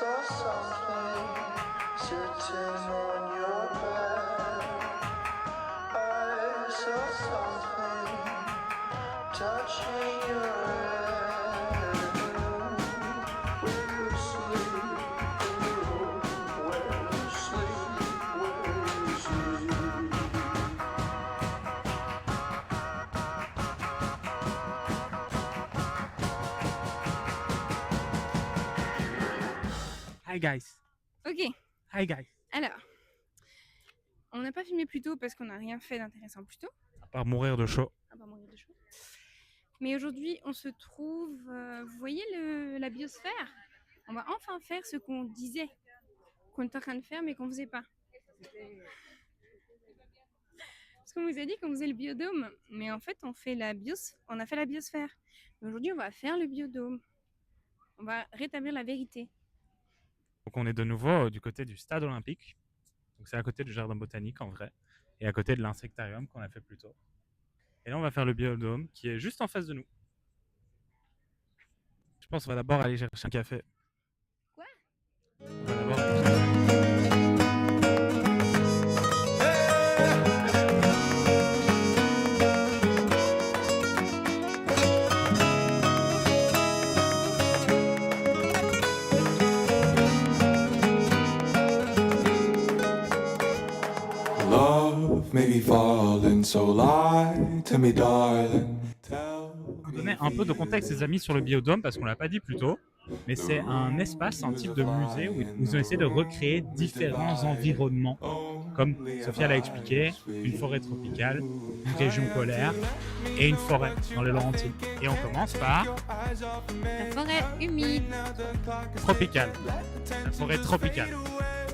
saw something sitting on your bed. I saw something touching your head. Where you sleep, where you sleep, where you sleep. Hi guys. Ok, Hi guys. alors, on n'a pas filmé plus tôt parce qu'on n'a rien fait d'intéressant plus tôt, À part mourir de chaud. à part mourir de chaud. Mais aujourd'hui, on se trouve, vous voyez la biosphère? On va enfin faire ce qu'on disait qu'on était en train de faire mais qu'on faisait pas. Parce qu'on vous a dit qu'on faisait le biodôme, mais en fait on a fait la biosphère. Mais aujourd'hui on va faire le biodôme. On va rétablir la vérité. Donc on est de nouveau du côté du stade olympique. Donc c'est à côté du jardin botanique en vrai. Et à côté de l'insectarium qu'on a fait plus tôt. Et là on va faire le biodôme qui est juste en face de nous. Je pense qu'on va d'abord aller chercher un café. Quoi? On va d'abord aller chercher un café. Love may be falling, so lie to me, darling. Pour donner un peu de contexte, les amis, sur le biodôme, parce qu'on l'a pas dit plus tôt, mais c'est un espace, un type de musée où ils ont essayé de recréer différents environnements, comme Sophia l'a expliqué, une forêt tropicale, une région polaire et une forêt dans les Laurentides. Et on commence par La forêt humide. tropicale, la forêt tropicale,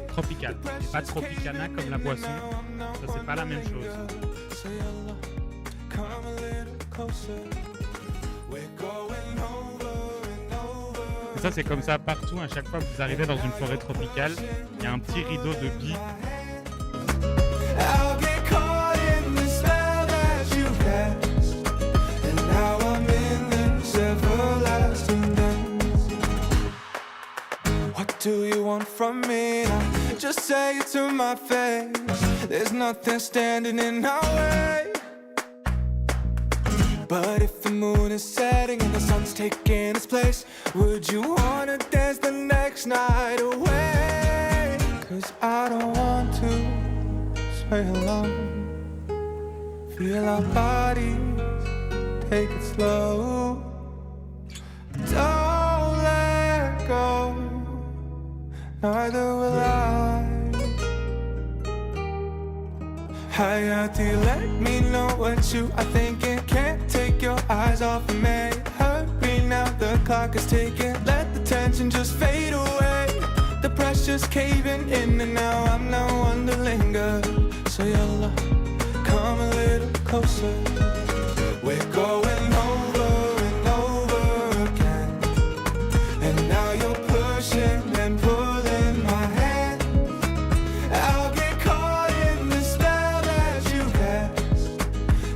tropicale, et pas tropicana comme la boisson, ça c'est pas la même chose. Et ça c'est comme ça partout, à chaque fois que vous arrivez dans une forêt tropicale, il y a un petit rideau de gui. I'll get caught in the spell that you cast, and now I'm in this everlasting dance. What do you want from me now? Just say it to my face. There's nothing standing in our way. But if the moon is setting and the sun's taking its place, would you wanna dance the next night away? 'Cause I don't want to sway alone. Feel our bodies, take it slow. Don't let go, neither will I. Hayati, let me know what you are thinking. Can't take your eyes off of me. Hurry now, the clock is ticking. Let the tension just fade away. The pressure's caving in and now I'm no one to linger. So you'll come a little closer. We're going over and over again. And now you're pushing and pulling my hand. I'll get caught in the spell that you cast,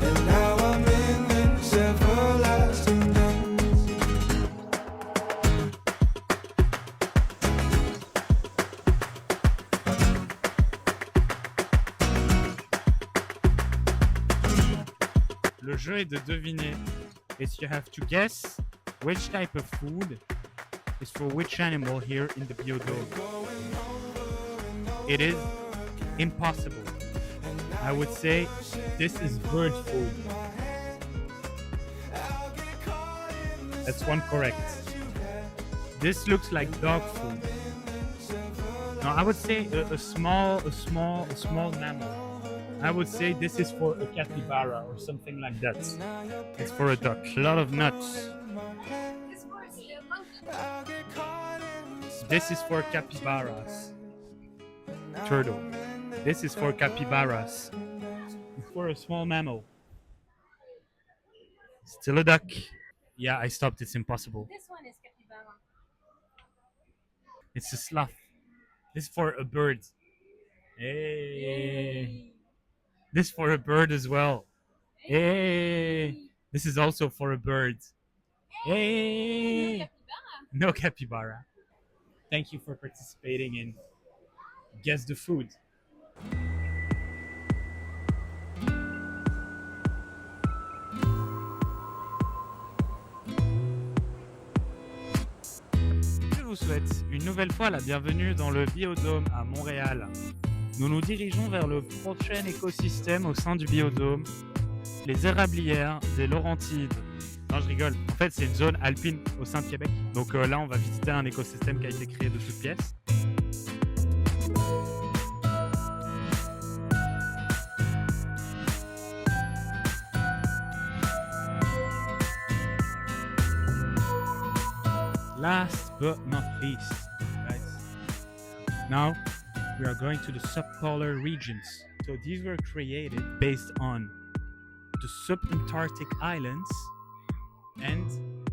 and now I'm in this everlasting dance. Le jeu est de deviner. And you have to guess which type of food is for which animal here in the biodome. It is impossible. I would say this is bird food. That's one correct. This looks like dog food. No, I would say a small mammal. I would say this is for a capybara or something like that. It's for a duck. A lot of nuts. This is for capybaras. Turtle. This is for capybaras. It's for a small mammal. Still a duck. Yeah, I stopped. It's impossible. This one is capybara. It's a sloth. This is for a bird. Hey. This is for a bird as well. Hey. This is also for a bird. Hey. No capybara. Thank you for participating in Guess the Food. Je vous souhaite une nouvelle fois la bienvenue dans le Biodôme à Montréal. Nous nous dirigeons vers le prochain écosystème au sein du Biodôme, les érablières des Laurentides. Non, je rigole. En fait, c'est une zone alpine au sein de Québec. Donc là, on va visiter un écosystème qui a été créé de toutes pièces. Last but not least, guys. Now, we are going to the subpolar regions. So these were created based on the subantarctic islands and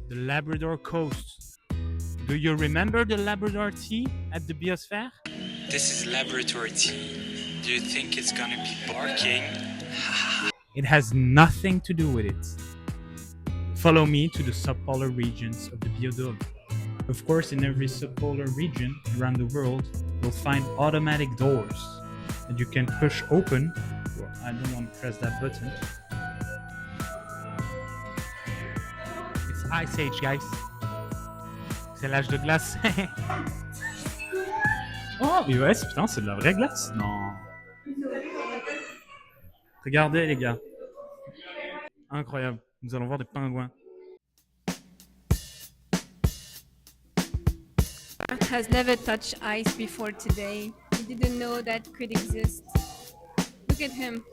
the Labrador coast. Do you remember the Labrador tea at the Biosphere? This is laboratory tea. Do you think it's gonna be barking? It has nothing to do with it. Follow me to the subpolar regions of the Biodôme. Of course, in every subpolar region around the world, you'll find automatic doors that you can push open. Well, I don't want to press that button. It's Ice Age, guys. C'est l'âge de glace. Oh, ouais, putain, c'est de la vraie glace. Non. Regardez, les gars. Incroyable. Nous allons voir des pingouins. Has never touched ice before today. He didn't know that could exist. Look at him.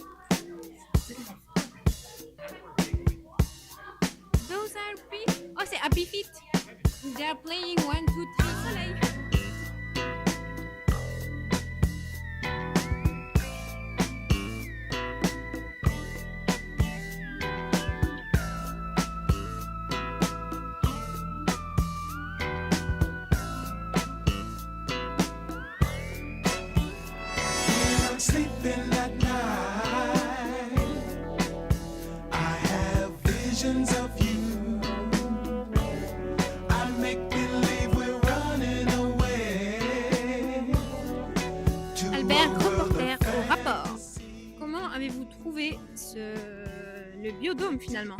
Those are beef. Oh, c'est Happy Feet. They are playing 1, 2, 3 soleil. Sleeping at night, I have visions of you. I make believe we're running away to Albert, a world reporter of au rapport. Comment avez-vous trouvé le biodôme finalement?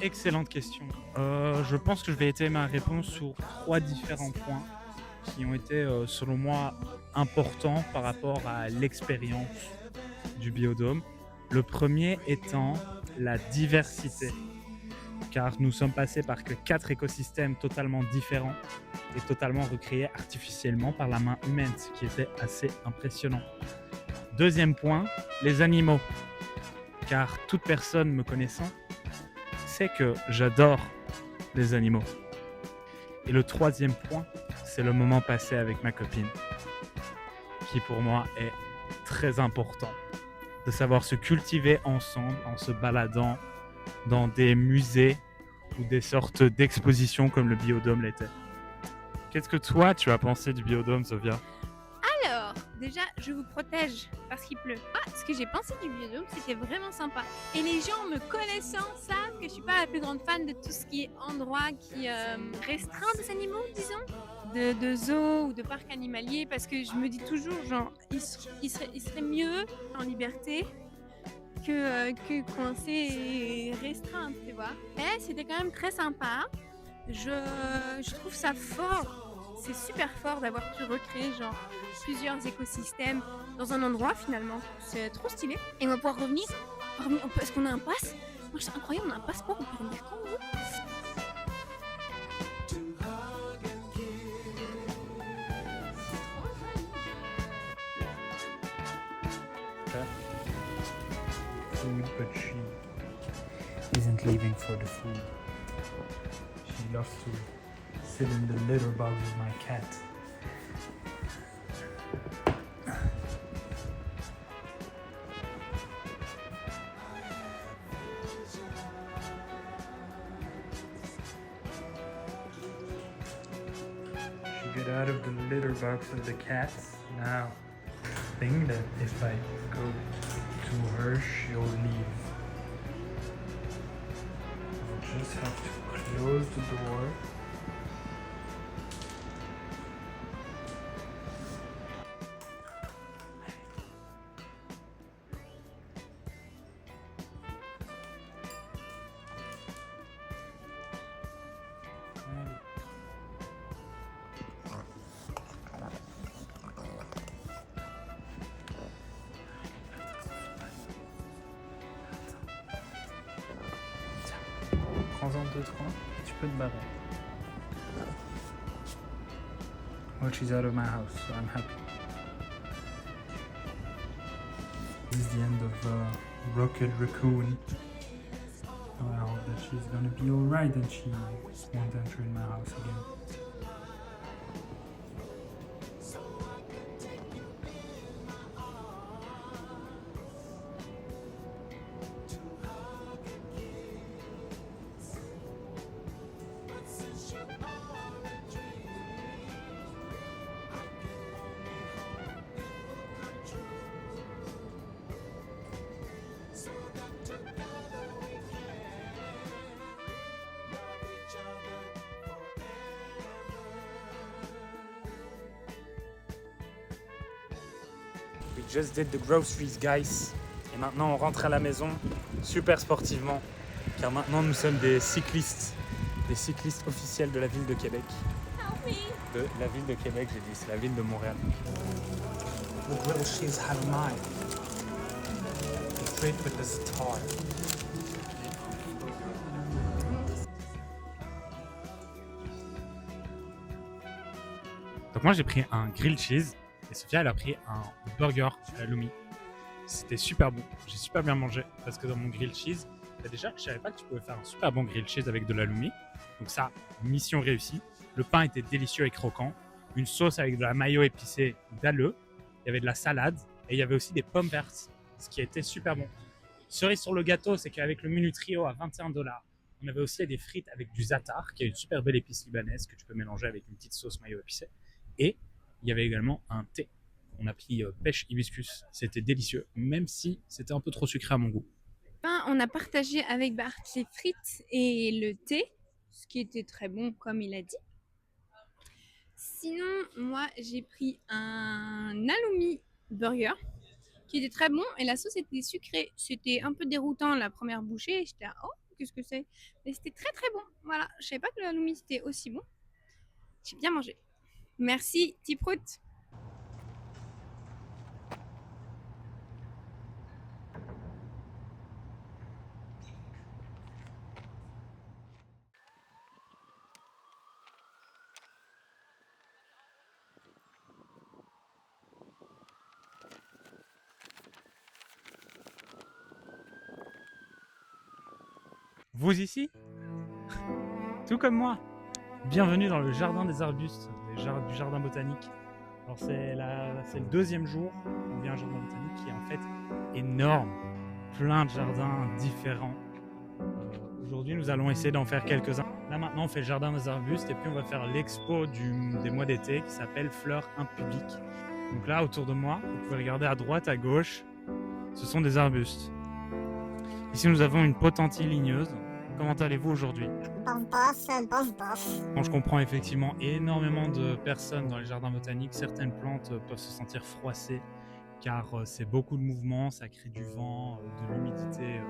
Excellente question. Je pense que je vais étayer ma réponse sur 3 différents points qui ont été, selon moi, importants par rapport à l'expérience du Biodôme. Le premier étant la diversité, car nous sommes passés par que 4 écosystèmes totalement différents et totalement recréés artificiellement par la main humaine, ce qui était assez impressionnant. Deuxième point, les animaux, car toute personne me connaissant sait que j'adore les animaux. Et le troisième point, c'est le moment passé avec ma copine, qui pour moi est très important. De savoir se cultiver ensemble en se baladant dans des musées ou des sortes d'expositions comme le Biodôme l'était. Qu'est-ce que toi tu as pensé du Biodôme, Sophia? Alors, déjà, je vous protège parce qu'il pleut. Ah, ce que j'ai pensé du biodôme, c'était vraiment sympa. Et les gens me connaissant savent que je suis pas la plus grande fan de tout ce qui est endroit qui restreint des animaux, disons, de zoo ou de parc animalier, parce que je me dis toujours, genre, il serait mieux en liberté que coincé et restreint, tu vois. Mais c'était quand même très sympa. Je trouve ça fort. C'est super fort d'avoir pu recréer genre plusieurs écosystèmes dans un endroit finalement. C'est trop stylé. Et on va pouvoir revenir. Est-ce qu'on a un pass? Moi c'est incroyable, on a un passeport, on peut revenir quand on veut. Food, but she isn't leaving for the food. She loves to sit in the litter box with my cat. She got out of the litter box of the cats. Now, I think that if I go to her, she'll leave. I'll just have to close the door. Prends-en 2-3, tu peux te barrer. Well, she's out of my house, so I'm happy. This is the end of Rocket Raccoon. Oh, I hope that she's gonna be alright and she won't enter in my house again. We just did the groceries, guys. Et maintenant, on rentre à la maison super sportivement, car maintenant nous sommes des cyclistes officiels de la ville de Québec. De la ville de Québec, j'ai dit, c'est la ville de Montréal. The grilled cheese halloumi. Straight with the star. Donc moi j'ai pris un grilled cheese et Sophia elle a pris un burger à la Lumi. C'était super bon, j'ai super bien mangé parce que dans mon grilled cheese, déjà je savais pas que tu pouvais faire un super bon grilled cheese avec de la Lumi. Donc ça, mission réussie. Le pain était délicieux et croquant, une sauce avec de la mayo épicée d'alleux, il y avait de la salade et il y avait aussi des pommes vertes, ce qui était super bon. Cerise sur le gâteau, c'est qu'avec le menu trio à $21, on avait aussi des frites avec du za'atar, qui est une super belle épice libanaise que tu peux mélanger avec une petite sauce mayo épicée. Et il y avait également un thé. On a pris pêche hibiscus. C'était délicieux, même si c'était un peu trop sucré à mon goût. On a partagé avec Bart les frites et le thé, ce qui était très bon comme il a dit. Sinon, moi j'ai pris un halloumi burger qui était très bon et la sauce était sucrée. C'était un peu déroutant la première bouchée. J'étais là, oh, qu'est-ce que c'est? Mais c'était très très bon. Voilà, je savais pas que le halloumi c'était aussi bon. J'ai bien mangé. Merci, Tiprout. Vous ici? Tout comme moi. Bienvenue dans le jardin des arbustes, du jardin botanique. Alors c'est le deuxième jour où on vient au jardin botanique qui est en fait énorme. Plein de jardins différents. Aujourd'hui nous allons essayer d'en faire quelques-uns. Là maintenant on fait le jardin des arbustes et puis on va faire l'expo des mois d'été qui s'appelle Fleurs impubliques. Donc là autour de moi, vous pouvez regarder à droite, à gauche, ce sont des arbustes. Ici nous avons une potentille ligneuse. Comment allez-vous aujourd'hui? Bon, je comprends effectivement énormément de personnes dans les jardins botaniques. Certaines plantes peuvent se sentir froissées car c'est beaucoup de mouvements, ça crée du vent, de l'humidité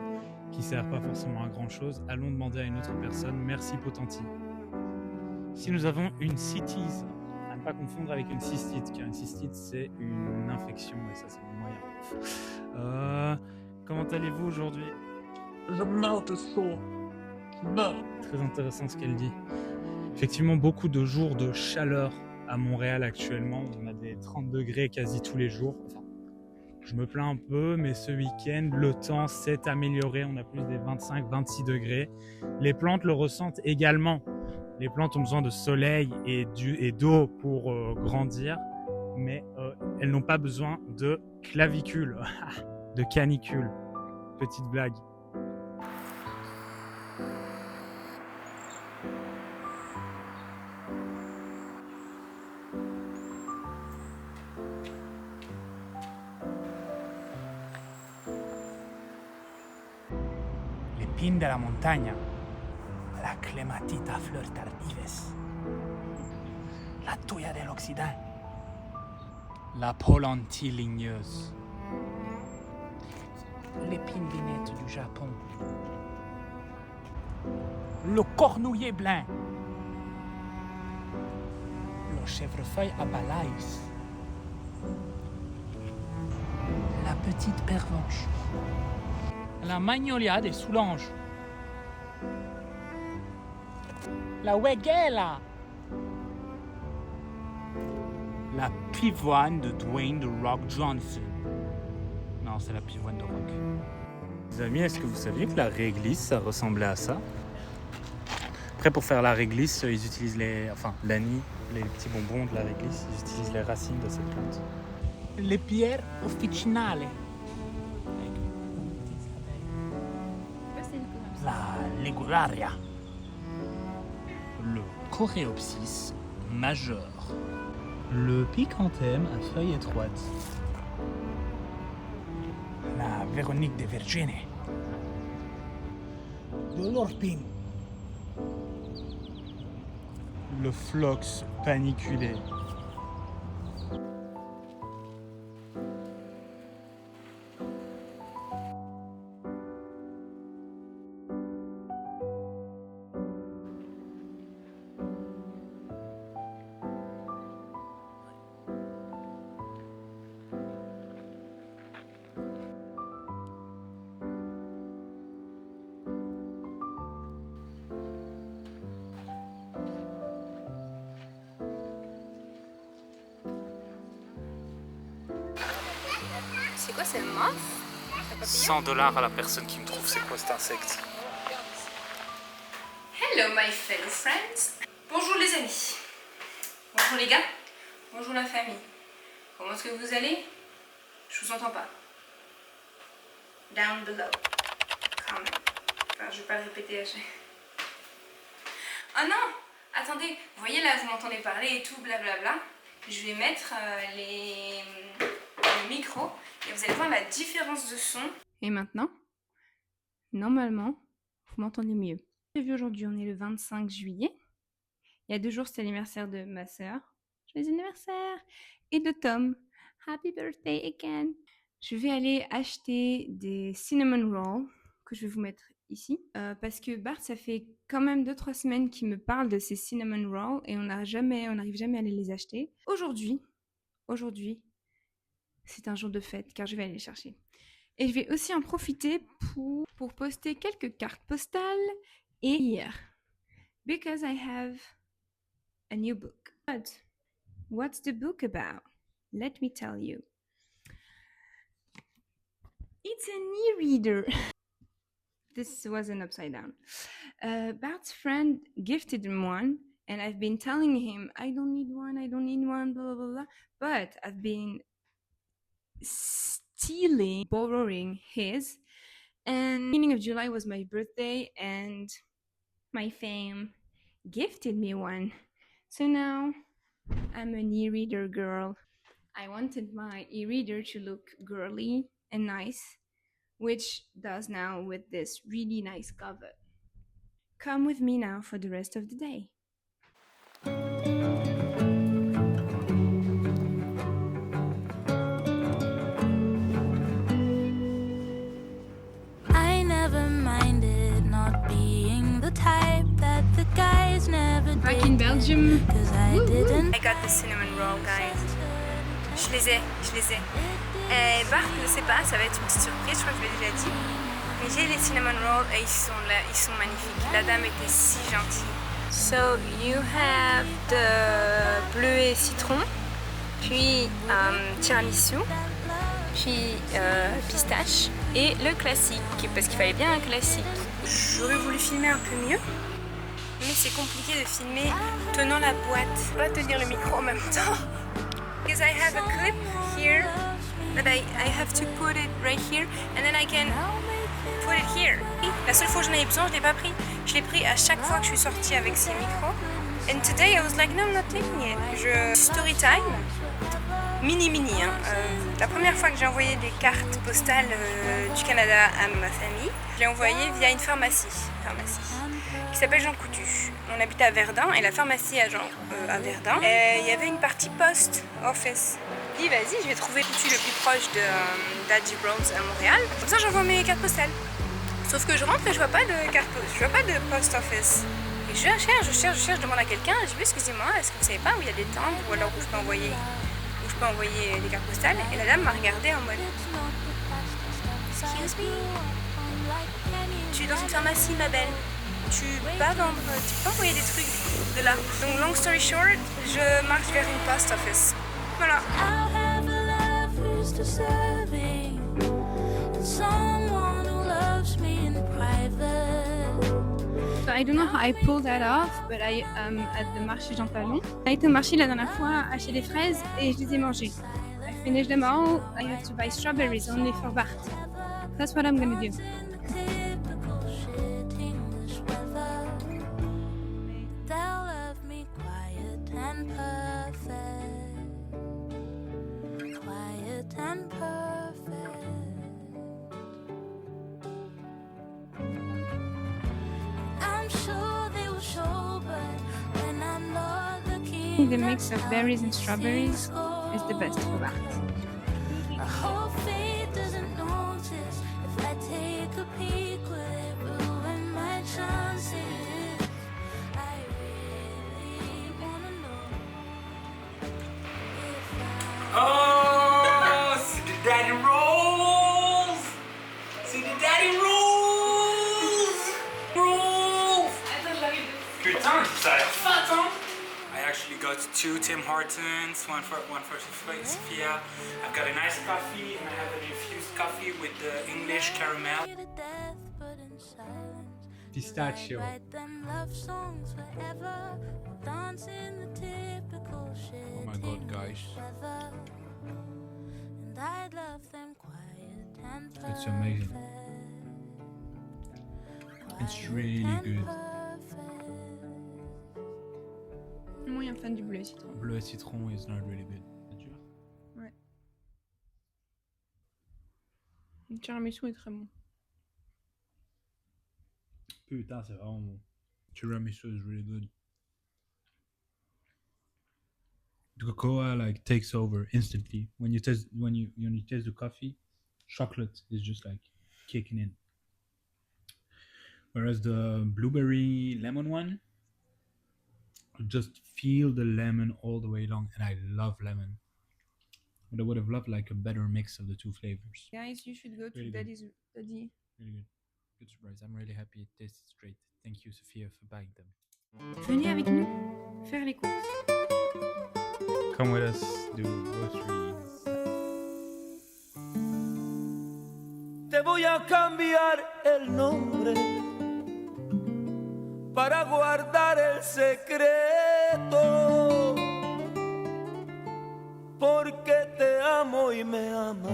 qui ne sert pas forcément à grand chose. Allons demander à une autre personne. Merci potentille. Ici nous avons une cytise, à ne pas confondre avec une cystite car une cystite c'est une infection et ça c'est moyen. Comment allez-vous aujourd'hui? Je meurs de chaud. Très intéressant ce qu'elle dit. Effectivement, beaucoup de jours de chaleur à Montréal actuellement. On a des 30 degrés quasi tous les jours. Enfin, je me plains un peu, mais ce week-end, le temps s'est amélioré. On a plus des 25-26 degrés. Les plantes le ressentent également. Les plantes ont besoin de soleil et d'eau pour grandir, mais elles n'ont pas besoin de clavicule, de canicule. Petite blague. L'épine de la montagne, la clématita fleur tardives, la tuya de l'Occident, la polentille ligneuse, l'épine vinette du Japon, le cornouiller blanc, le chèvrefeuille à balaïs, la petite pervenche, la magnolia des Soulanges, La Wegela. La pivoine de Dwayne The Rock Johnson. Non, c'est la pivoine de Rock. Les amis, est-ce que vous saviez que la réglisse, ça ressemblait à ça? Après, pour faire la réglisse, ils utilisent l'ani, les petits bonbons de la réglisse, ils utilisent les racines de cette plante. Le pierre officinale. La Ligularia. Le Coréopsis majeur. Le picanthème à feuilles étroites. La Véronique de Virginie. Le Lorpin. Le phlox paniculé. C'est quoi, c'est moth? $100 à la personne qui me trouve c'est quoi cet insecte. Hello my fellow friends. Bonjour les amis. Bonjour les gars. Bonjour la famille. Comment est-ce que vous allez? Je vous entends pas. Down below. Comment? Enfin, je vais pas le répéter à chaque. Oh non! Attendez, vous voyez là, vous m'entendez parler et tout, blablabla. Je vais mettre le micro et vous allez voir la différence de son. Et maintenant, normalement, vous m'entendez mieux. Aujourd'hui, on est le 25 juillet. Il y a 2 jours, c'était l'anniversaire de ma sœur. Joyeux anniversaire! Et de Tom. Happy birthday again! Je vais aller acheter des cinnamon rolls que je vais vous mettre ici. Parce que Bart, ça fait quand même 2-3 semaines qu'il me parle de ces cinnamon rolls et on n'arrive jamais à aller les acheter. Aujourd'hui, c'est un jour de fête car je vais aller les chercher. Et je vais aussi en profiter pour poster quelques cartes postales et lire. Because I have a new book. But what's the book about? Let me tell you. It's an e-reader. This was an upside down. Bart's friend gifted him one, and I've been telling him, I don't need one, blah, blah, blah, blah. But I've been borrowing his. And beginning of July was my birthday, and my fam gifted me one. So now I'm an e-reader girl. I wanted my e-reader to look girly and nice, which does now with this really nice cover. Come with me now for the rest of the day. I never minded not being the type that the guys never did. Back in Belgium. Cause I didn't. I got the cinnamon roll, guys. Je les ai. Bart ne sait pas, ça va être une petite surprise, je crois que je l'ai déjà dit. Mais j'ai les cinnamon rolls et ils sont là, ils sont magnifiques. La dame était si gentille. So you have the bleu et citron, puis tiramisu, puis pistache et le classique, parce qu'il fallait bien un classique. J'aurais voulu filmer un peu mieux, mais c'est compliqué de filmer tenant la boîte. Je peux pas tenir le micro en même temps. Because I have a clip here that I have to put it right here and then I can put it here. La seule fois que j'en avais besoin, je l'ai pas pris. Je l'ai pris à chaque fois que je suis sortie avec ces micros. And today I was like, no, I'm not taking it. Story time. Mini, hein. La première fois que j'ai envoyé des cartes postales du Canada à ma famille, je l'ai envoyé via une pharmacie qui s'appelle Jean Coutu. On habite à Verdun et la pharmacie à Verdun. Il y avait une partie post office. Je dis vas-y, je vais trouver Coutu le plus proche de Daddy Rose à Montréal. Comme ça j'envoie mes cartes postales. Sauf que je rentre et je vois pas de post office. Et je cherche, je demande à quelqu'un, je dis excusez-moi, est-ce que vous savez pas où il y a des timbres ou alors où je peux envoyer des cartes postales? Et la dame m'a regardé en mode excuse me, tu es dans une pharmacie ma belle. tu peux pas envoyer des trucs de là. Donc long story short, je marche vers une post office. Voilà. I'll have a love who's deserving, and someone who loves me in private. So I don't know how I pulled that off, but I at the marché Jean Talon. J'ai été au marché la dernière fois acheter des fraises et je les ai mangées. I finished them all. I have to buy strawberries only for Bart. That's what I'm gonna do. Typical shit English weather. They'll love me quiet and perfect. Quiet and perfect. I'm sure they will show, but when I'm not looking, The mix of berries and strawberries is the best for Bart. I hope fate doesn't notice if I take a peek. Will it ruin my chances? I really wanna know if I. Oh, c'est the daddy rolls! C'est the daddy rolls! Rolls! Putain, ça a l'air fat, hein? I actually got 2 Tim Hortons, one for Sophia. I've got a nice coffee and I have an infused coffee with the English caramel. To death, but in silence. Pistachio. Write them love songs forever. Dancing the typical shit. Oh my God, guys. Weather. And I'd love them quiet and perfect. It's amazing. It's really good. Moi, un fan du bleu citron. Bleu et citron is not really good. Ouais. Le tiramisu est très bon. Putain, c'est vraiment bon. Tiramisu is really good. The cocoa like takes over instantly. When you taste the coffee, chocolate is just like kicking in. Whereas the blueberry lemon one, you just feel the lemon all the way along, and I love lemon. But I would have loved like a better mix of the two flavors. Guys, you should go to Really good. Daddy. Really good. Good surprise. I'm really happy it tastes great. Thank you, Sophia, for buying them. Venez avec nous faire les courses. Come with us, do groceries. Te voy a cambiar el nombre para guardar el secreto, porque te amo y me amas,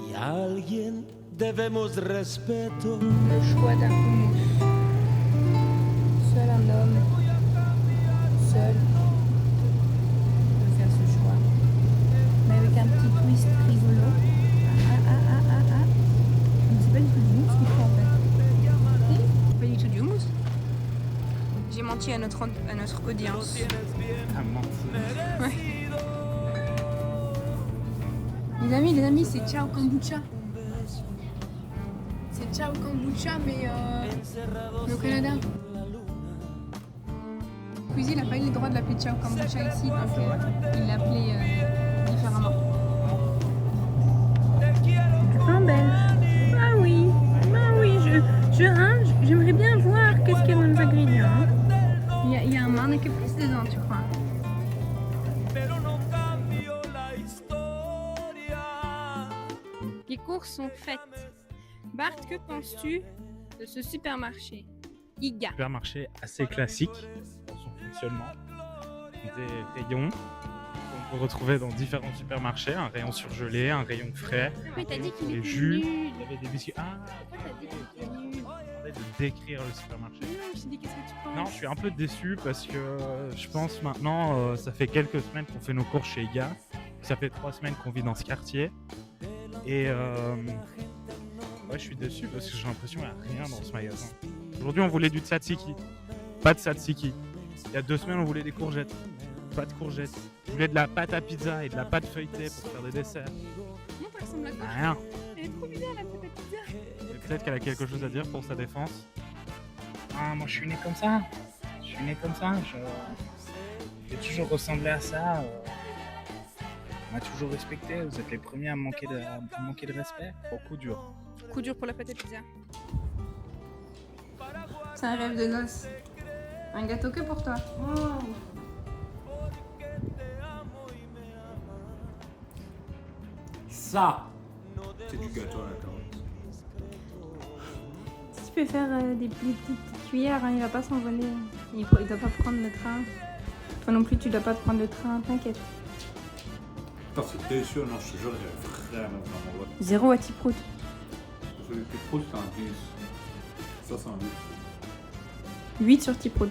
y a alguien debemos respeto. Le choix d'un hummus. Seul un homme, seul, peut faire ce choix. Mais avec un petit twist rigolo. C'est pas du tout du mousse qu'il faut en fait. Si, pas du tout du mousse. J'ai menti à notre audience. Ouais. Les amis, c'est Ciao Kombucha. C'est Ciao Kombucha, mais au Canada. Squeezie, il n'a pas eu le droit de l'appeler Ciao Kombucha ici, donc il l'appelait différemment. En belge. Ah oui, j'aimerais bien voir qu'est-ce qu'il y a dans les ingrédients. Hein. Il y a un mannequin plus dedans, tu crois. Les courses sont faites. Bart, que penses-tu de ce supermarché IGA? Supermarché assez classique dans son fonctionnement. Des rayons qu'on peut retrouver dans différents supermarchés. Un rayon surgelé, un rayon frais. Mais t'as dit qu'il Des était jus, nul. il y avait des biscuits. Ah, Pourquoi t'as dit qu'il était nul? de décrire le supermarché. Non, je t'ai dit qu'est-ce que tu penses? Non, je suis un peu déçu parce que je pense maintenant, ça fait quelques semaines qu'on fait nos courses chez IGA. Ça fait 3 semaines qu'on vit dans ce quartier. Et ouais, je suis déçu parce que j'ai l'impression qu'il n'y a rien dans ce magasin. Aujourd'hui, on voulait du tzatziki. Pas de tzatziki. Il y a 2 semaines, on voulait des courgettes. Pas de courgettes. Je voulais de la pâte à pizza et de la pâte feuilletée pour faire des desserts. Non, ça ressemble à quoi? Rien. Elle est trop bizarre la pâte à pizza. Et peut-être qu'elle a quelque chose à dire pour sa défense. Ah, moi je suis né comme ça. Je suis né comme ça. J'ai toujours ressemblé à ça. On m'a toujours respecté. Vous êtes les premiers à me manquer de respect. Bon, coup dur. Coup dur pour la pâte à pizza. c'est un rêve de noces. Un gâteau que pour toi. Ça, c'est du gâteau à la carotte. Si tu peux faire des petites cuillères, hein, il va pas s'envoler. Il doit pas prendre le train. Toi non plus, tu dois pas te prendre le train, t'inquiète. Putain, c'est délicieux, non, je te jure, j'ai vraiment 0 à Tiprout. Celui qui prout, c'est un 10. Ça, c'est un 8. 8 sur Tiprout.